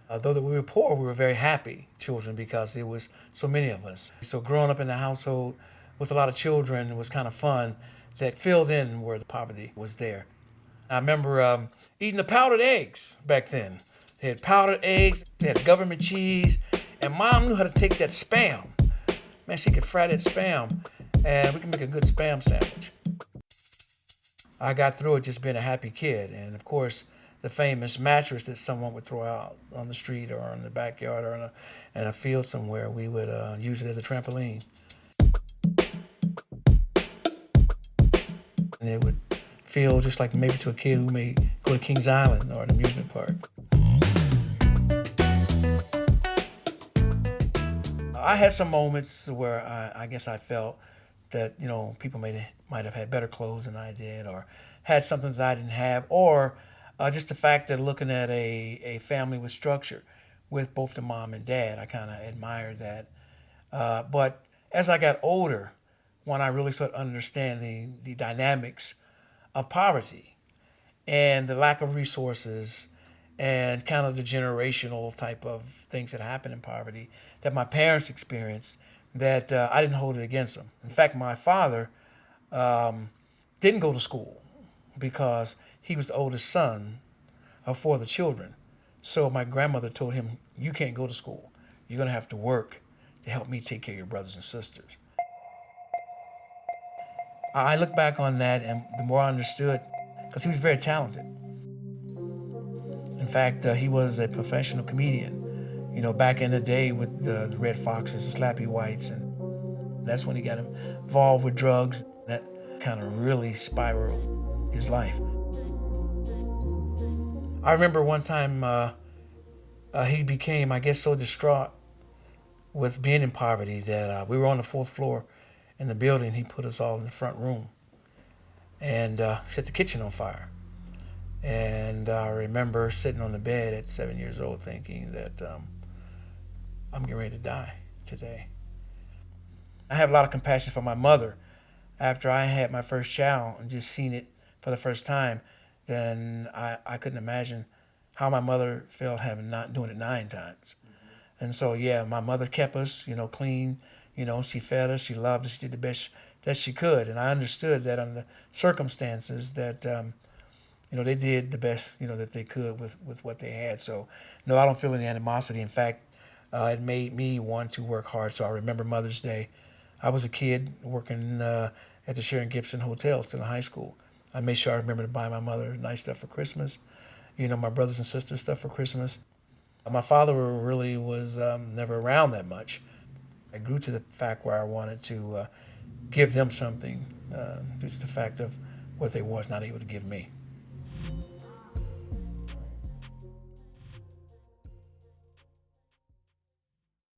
Though that we were poor, we were very happy children because there was so many of us. So growing up in a household with a lot of children was kind of fun. That filled in where the poverty was there. I remember eating the powdered eggs back then. They had powdered eggs, they had government cheese, and Mom knew how to take that Spam. Man, she could fry that Spam, and we can make a good Spam sandwich. I got through it just being a happy kid, and of course, the famous mattress that someone would throw out on the street or in the backyard or in a field somewhere, we would use it as a trampoline. And it would feel just like maybe to a kid who may go to Kings Island or an amusement park. I had some moments where I guess I felt that people might have had better clothes than I did, or had something that I didn't have, or just the fact that looking at a family with structure, with both the mom and dad, I kind of admired that. But as I got older, when I really started understanding the dynamics of poverty and the lack of resources and kind of the generational type of things that happen in poverty that my parents experienced, that I didn't hold it against them. In fact, my father didn't go to school because he was the oldest son of four of the children. So my grandmother told him, "You can't go to school. You're going to have to work to help me take care of your brothers and sisters." I look back on that, and the more I understood, because he was very talented. In fact, he was a professional comedian. Back in the day with the Red Foxes, the Slappy Whites, and that's when he got involved with drugs. That kind of really spiraled his life. I remember one time he became, I guess, so distraught with being in poverty that we were on the fourth floor in the building. He put us all in the front room and set the kitchen on fire. And I remember sitting on the bed at 7 years old thinking that I'm getting ready to die today. I have a lot of compassion for my mother. After I had my first child and just seen it for the first time, then I couldn't imagine how my mother felt having not doing it 9 times. And so, yeah, my mother kept us, clean. She fed us, she loved us, she did the best that she could. And I understood that under the circumstances that, they did the best, that they could with what they had. So, no, I don't feel any animosity. In fact, it made me want to work hard. So I remember Mother's Day. I was a kid working at the Sharon Gibson Hotel still in high school. I made sure I remember to buy my mother nice stuff for Christmas, my brothers and sisters stuff for Christmas. My father really was never around that much. I grew to the fact where I wanted to give them something due to the fact of what they was not able to give me.